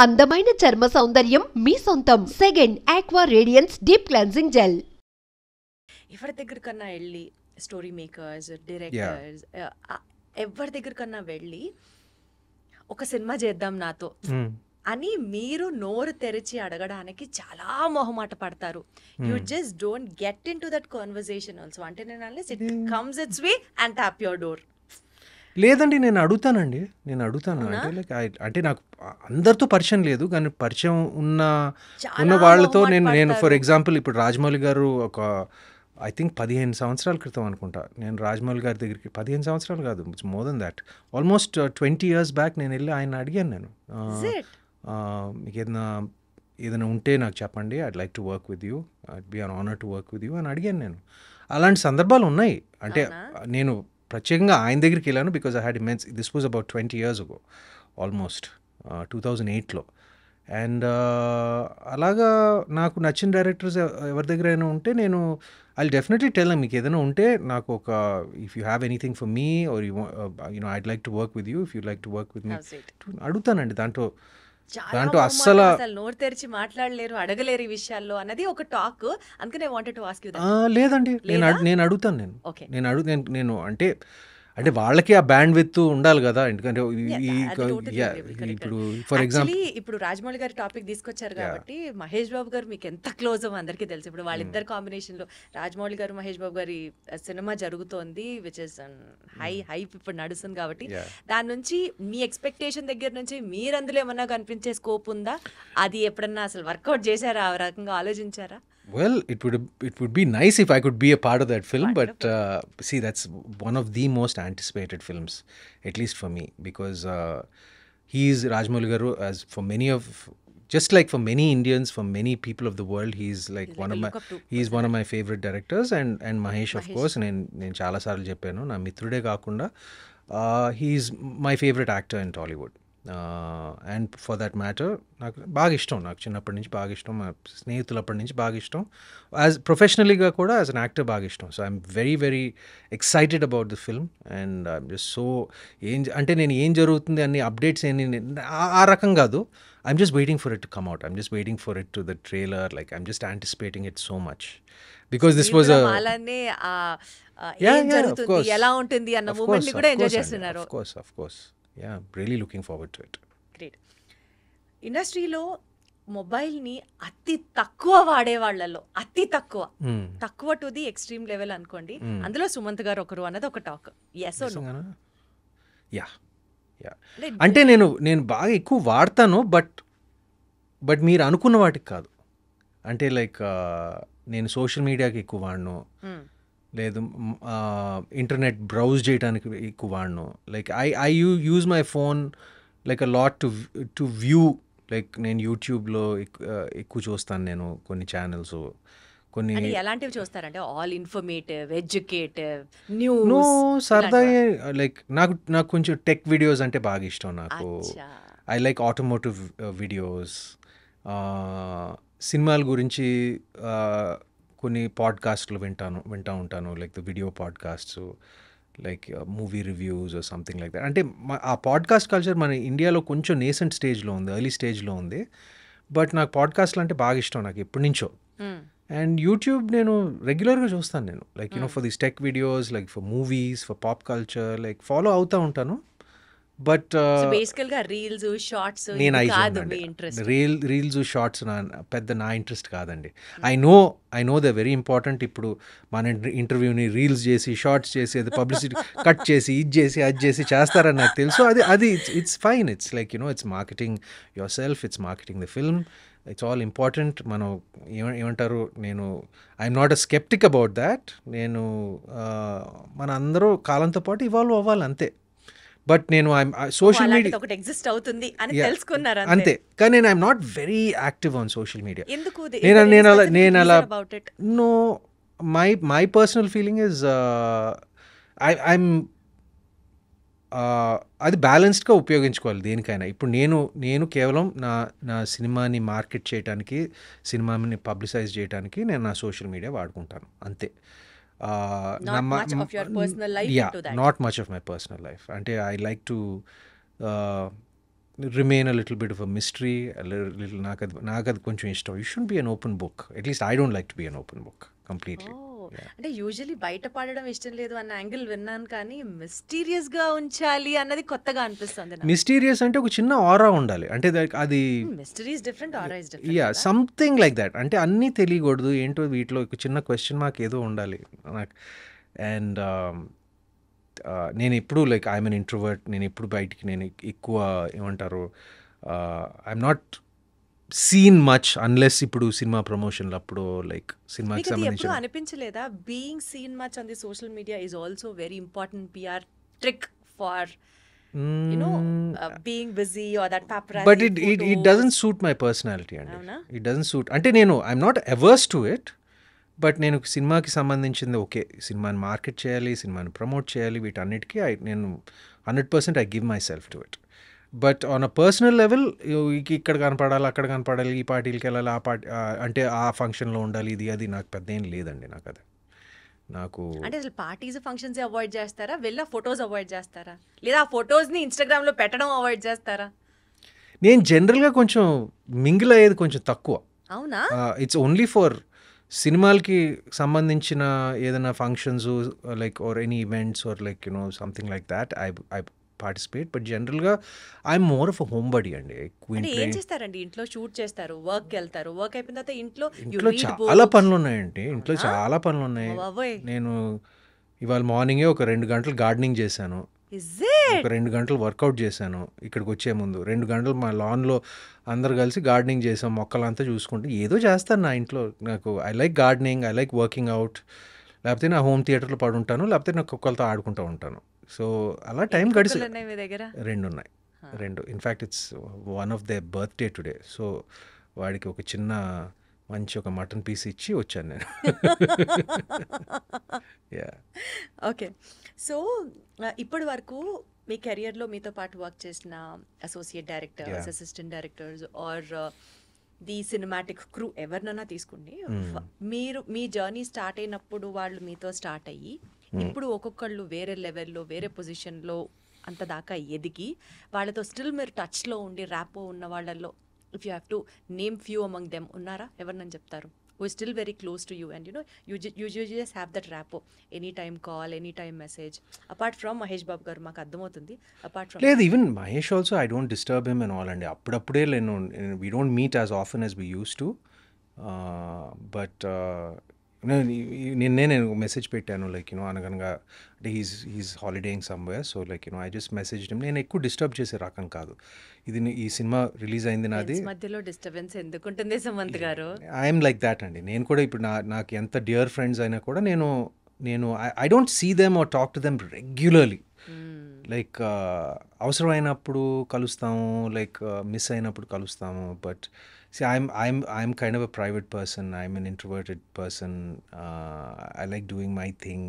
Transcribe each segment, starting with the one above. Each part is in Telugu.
అందమైన చర్మ సౌందర్యం మీ సొంతం. Second aqua radiance deep cleansing gel. ఎవరి దగ్గరికన్నా వెళ్ళి స్టోరీ మేకర్స్, డైరెక్టర్స్, ఎవరి దగ్గరికన్నా వెళ్ళి ఒక సినిమా చేద్దాం నాతో అని మీరు నోరు తెరిచి అడగడానికి చాలా మొహమాట పడతారు. You just don't get in to that conversation also. అంటే నేను unless it comes it's way and tap your door. లేదండి, నేను అడుగుతాను. అంటే లైక్ అంటే నాకు అందరితో పరిచయం లేదు, కానీ పరిచయం ఉన్న వాళ్ళతో నేను ఫర్ ఎగ్జాంపుల్ ఇప్పుడు రాజమౌళి గారు ఒక ఐ థింక్ 15 సంవత్సరాల క్రితం అనుకుంటా నేను రాజమౌళి గారి దగ్గరికి, 15 సంవత్సరాలు కాదు, more than that, almost 20 years back నేను వెళ్ళి ఆయన అడిగాను. నేను మీకు ఏదైనా ఉంటే నాకు చెప్పండి, I'd like to work with you, I'd be an honour to work with you అని అడిగాను నేను. అలాంటి సందర్భాలు ఉన్నాయి. అంటే నేను ప్రత్యేకంగా ఆయన దగ్గరికి వెళ్ళాను because I had immense, this was about 20 years ago, almost 2008లో. అండ్ అలాగా నాకు నచ్చిన డైరెక్టర్స్ ఎవరి దగ్గర అయినా ఉంటే నేను ఐ డెఫినెట్లీ టెల్ మీకు ఏదైనా ఉంటే నాకు ఒక, if you have anything for me or you know I'd like to work with you, if you like to work with me అడుగుతానండి. దాంట్లో అస్సలు నోరు తెరిచి మాట్లాడలేరు, అడగలేరు ఈ విషయాల్లో అన్నది ఒక టాక్. అందుకనే వాంటెడ్ టు ఆస్క్ యు. లేదండి, నేను అడుగుతాను. నేను అంటే వాళ్ళకి ఆ బ్యాండ్ విత్ ఉండాలి కదా. ఎందుకంటే ఇప్పుడు ఫర్ ఎగ్జాంపుల్ ఇప్పుడు రాజమౌళి గారి టాపిక్ తీసుకొచ్చారు కాబట్టి మహేష్ బాబు గారు మీకు ఎంత క్లోజ్ అందరికీ తెలుసు. ఇప్పుడు వాళ్ళిద్దరు కాంబినేషన్ లో రాజమౌళి గారు మహేష్ బాబు గారి సినిమా జరుగుతోంది, విచ్ ఇస్ హైప్ ఇప్పుడు నడుస్తుంది కాబట్టి దాని నుంచి మీ ఎక్స్పెక్టేషన్ దగ్గర నుంచి మీరు అందులో ఏమన్నా కనిపించే స్కోప్ ఉందా? అది ఎప్పుడన్నా అసలు వర్కౌట్ చేశారా? ఆ రకంగా ఆలోచించారా? Well, it would be nice if I could be a part of that film. Wonderful. But see, that's one of the most anticipated films, at least for me, because he is Rajamouli Garu, as for many of, just like for many Indians, for many people of the world, he's like one of my favorite directors, and Mahesh of course. నేను చాలా సార్లు చెప్పాను, నా మిత్రుడే కాకుండా he's my favorite actor in Tollywood. And for that matter నాకు బాగా ఇష్టం, నాకు చిన్నప్పటి నుంచి బాగా ఇష్టం, మా స్నేహితులప్పటి నుంచి బాగా ఇష్టం, యాజ్ ప్రొఫెషనల్గా కూడా యాజ్ అన్ యాక్టర్ బాగా ఇష్టం. So I'm very very excited about the film. And I'm just so అంటే నేను ఏం జరుగుతుంది అన్ని అప్డేట్స్ ఆ రకం కాదు. I'm just waiting for it to come out. I'm just waiting for it to the trailer. Like I'm just anticipating it so much because this was ఎలా ఉంటుంది అన్న మూమెంట్ ని కూడా ఎంజాయ్ చేస్తున్నారు. Of course. Yeah, really looking forward to it. Great. ఇండస్ట్రీలో మొబైల్ని అతి తక్కువ వాడే వాళ్ళలో అతి తక్కువ టు ది ఎక్స్ట్రీమ్ లెవెల్ అనుకోండి, అందులో సుమంత్ గారు ఒకరు అన్నది ఒక talk. yes or no? Yeah అంటే నేను బాగా ఎక్కువ వాడతాను, బట్ మీరు అనుకున్న వాటికి కాదు. అంటే లైక్ నేను సోషల్ మీడియాకి ఎక్కువ వాడను, లేదు ఇంటర్నెట్ బ్రౌజ్ చేయడానికి ఎక్కువ వాడను. Like I use my phone like a lot to view. Like నేను యూట్యూబ్లో ఎక్కువ చూస్తాను నేను కొన్ని ఛానల్స్. కొన్ని ఎలాంటివి చూస్తారంటే ఆల్ ఇన్ఫర్మేటివ్, ఎడ్యుకేటివ్, న్యూస్, సరదా. లైక్ నాకు కొంచెం టెక్ వీడియోస్ అంటే బాగా ఇష్టం. నాకు ఐ లైక్ ఆటోమోటివ్ వీడియోస్. సినిమాల గురించి కొన్ని పాడ్కాస్ట్లు వింటూ ఉంటాను, like the video podcasts, like movie reviews or something like that. అంటే ఆ పాడ్కాస్ట్ కల్చర్ మన ఇండియాలో కొంచెం నేసెంట్ స్టేజ్లో ఉంది, ఎర్లీ స్టేజ్లో ఉంది. బట్ నాకు పాడ్కాస్ట్లు అంటే బాగా ఇష్టం, నాకు ఎప్పటి నుంచో. అండ్ యూట్యూబ్ నేను రెగ్యులర్గా చూస్తాను. నేను like for this tech videos, like for movies, for pop culture, like follow అవుతూ ఉంటాను. బట్ బేసికల్గా రీల్స్, షార్ట్స్ రీల్స్ షార్ట్స్ పెద్ద నా ఇంట్రెస్ట్ కాదండి. I know the very important. ఇప్పుడు మన ఇంటర్వ్యూని రీల్స్ చేసి, షార్ట్స్ చేసి, అది పబ్లిసిటీ కట్ చేసి, అది చేసి చేస్తారని నాకు తెలుసు. అది it's fine. It's like it's marketing your self, it's marketing the film, it's all important. మనం ఏమంటారు, I'm not a sceptic about that. మన అందరూ కాలంతో పాటు ఇవాల్వ్ అవ్వాలి, అంతే. బట్ నేను సోషల్ మీడియా ఎగ్జిస్ట్ అవుతుంది అని తెలుసుకున్నారు అంతే. కానీ నేను I'm not very active on social media. నేను అలా no, my personal feeling is I'm అది బ్యాలెన్స్డ్గా ఉపయోగించుకోవాలి దేనికైనా. ఇప్పుడు నేను కేవలం నా సినిమాని మార్కెట్ చేయడానికి, సినిమాని పబ్లిసైజ్ చేయడానికి నేను నా సోషల్ మీడియా వాడుకుంటాను, అంతే. not much of your personal life into that. Not much of my personal life. Ante I like to remain a little bit of a mystery, నాకు అది కొంచెం ఇష్టం. You should be an open book. At least I don't like to be an open book completely. అంటే యూజువల్లీ బయట పడడం ఇష్టం లేదు అన్న యాంగిల్ విన్నాను, కానీ మిస్టీరియస్ గా ఉంచాలి అన్నది కొత్తగా అనిపిస్తుంది. మిస్టీరియస్ అంటే ఒక చిన్న ఆరా ఉండాలి, అంటే అది mystery is different, aura is yeah different. Something like that. అంటే అన్నీ తెలియకూడదు, ఏంటో వీటిలో ఒక చిన్న క్వశ్చన్ మార్క్ ఏదో ఉండాలి నాకు. అండ్ నేను ఎప్పుడు లైక్ ఐఎమ్ అన్ ఇంట్రోవర్ట్. నేను ఎప్పుడు బయటికి నేను ఎక్కువ ఏమంటారు, I'm not seen much unless ఇప్పుడు సినిమా ప్రమోషన్లు అప్పుడు లైక్ సినిమాకి మీకు అది ఎప్పుడు సంబంధించిన. అనిపించలేదా being seen much on the social media is also very important PR trick for being busy or that paparazzi but it photos? Doesn't suit my personality అండి. అవునా? It doesn't suit. అంటే నేను I'm not averse to it, but నేను సినిమాకి సంబంధించింది ఓకే, సినిమాని మార్కెట్ చేయాలి, సినిమాని ప్రమోట్ చేయాలి, వీటన్నిటికీ నేను 100% I give my self to it. But on a personal level ఇక్కడ కనపడాలి, అక్కడ కనపడాలి, ఈ పార్టీలకి వెళ్ళాలి, ఆ పార్టీ అంటే ఆ ఫంక్షన్లో ఉండాలి, ఇది అది నాకు పెద్ద ఏం లేదండి. నాకు అది నాకు అంటే అసలు పార్టీస్ ఫంక్షన్స్ అవాయిడ్ చేస్తారా, వెళ్ళా ఫొటోస్ అవాయిడ్ చేస్తారా, లేదా ఆ ఫొటోస్ ని ఇన్స్టాగ్రామ్ లో పెట్టడం అవాయిడ్ చేస్తారా? నేను జనరల్గా కొంచెం మింగిల్ అయ్యేది కొంచెం తక్కువ. అవునా? ఇట్స్ ఓన్లీ ఫర్ సినిమాలకి సంబంధించిన ఏదైనా functions like or any events or like something like that I participate. But జనరల్గా I'm more of a home buddy అండి. అంటే ఏం చేస్తారండి? ఇంట్లో షూట్ చేస్తారు, వర్క్ వెళ్తారు, వర్క్ అయిపోయిన తర్వాత ఇంట్లో ఇంట్లో చాలా పనులు ఉన్నాయండి. ఇంట్లో చాలా పనులు ఉన్నాయి. బాబోయ్. నేను ఇవాళ మార్నింగే ఒక 2 గంటలు గార్డెనింగ్ చేశాను, Is it? ఒక 2 గంటలు వర్కౌట్ చేశాను. ఇక్కడికి వచ్చే ముందు 2 గంటలు మా లాన్లో అందరు కలిసి గార్డెనింగ్ చేసాం, మొక్కలంతా చూసుకుంటే ఏదో చేస్తాను నా ఇంట్లో. నాకు I like gardening, I like working out. లేకపోతే నా హోమ్ థియేటర్లో పడుంటాను, లేకపోతే నా కుక్కలతో ఆడుకుంటూ ఉంటాను. సో అలా టైం గడిచి కుక్కలు ఉన్నాయి మీ దగ్గర? 2 ఉన్నాయి. 2 in fact it's one of they birthday today. So వాడికి ఒక చిన్న మంచి ఒక మటన్ పీస్ ఇచ్చి వచ్చాను నేను. Yeah okay. సో ఇప్పటి వరకు మీ కెరియర్లో మీతో పాటు వర్క్ చేసిన associate directors, Yeah. Assistant directors or the cinematic crew ఎవరినైనా తీసుకోండి, మీరు మీ జర్నీ స్టార్ట్ అయినప్పుడు వాళ్ళు మీతో స్టార్ట్ అయ్యి ఇప్పుడు ఒక్కొక్కళ్ళు వేరే లెవెల్లో వేరే పొజిషన్లో అంత దాకా ఎదిగి వాళ్ళతో స్టిల్ మీరు టచ్లో ఉండి ర్యాపో ఉన్న వాళ్ళల్లో if you have to name few among them ఉన్నారా? ఎవరినని చెప్తారు? who is still very close to you and you just have that rapport, anytime call, anytime message, apart from Mahesh Babu garu maaku ardhamautundi, apart from లేదు, even Mahesh also I don't disturb him and all అండి. అప్పుడప్పుడే నేను we don't meet as often as we used to. But నిన్నే నేను మెసేజ్ పెట్టాను లైక్ అనగనగా, అంటే he's holidaying somewhere. So like I just message him. నేను ఎక్కువ డిస్టర్బ్ చేసే రకం కాదు. ఈ సినిమా రిలీజ్ అయింది నాది, friends మధ్యలో డిస్టర్బెన్స్ ఎందుకుంటుంది సుమంత్ గారు? ఐఎమ్ లైక్ దాట్ అండి. నేను కూడా ఇప్పుడు నాకు ఎంత డియర్ ఫ్రెండ్స్ అయినా కూడా నేను I don't see them or talk to them regularly. Like అవసరమైనప్పుడు కలుస్తాము, లైక్ మిస్ అయినప్పుడు కలుస్తాము. But see I'm kind of a private person. I'm an introverted person. I like doing my thing.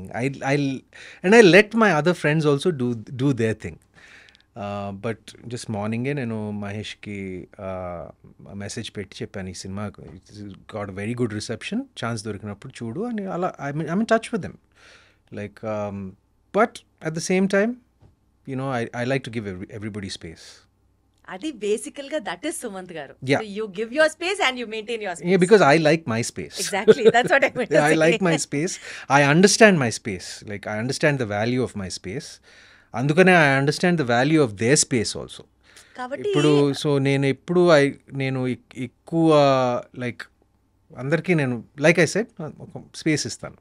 I let my other friends also do their thing. But just morning నేను మహేష్కి మెసేజ్ పెట్టి చెప్పాను, ఈ cinema got very good reception, chance దొరికినప్పుడు చూడు అని. అలా I mean touch with them like. But at the same time I like to give everybody space. అది బేసికల్ గా దట్ ఇస్ సుమంత్ గారు. Yeah. So you give your space and you maintain your space. Yeah, because I like my space. Exactly, that's what I meant to I say. like my space. I understand my space. Like I understand the value of my space. అందుకనే I understand the value of their space also. కాబట్టి ఇప్పుడు సో నేను ఎక్కువ లైక్ అందరికీ నేను లైక్ ఐ సెడ్ ఒక స్పేస్ ఇస్తాను.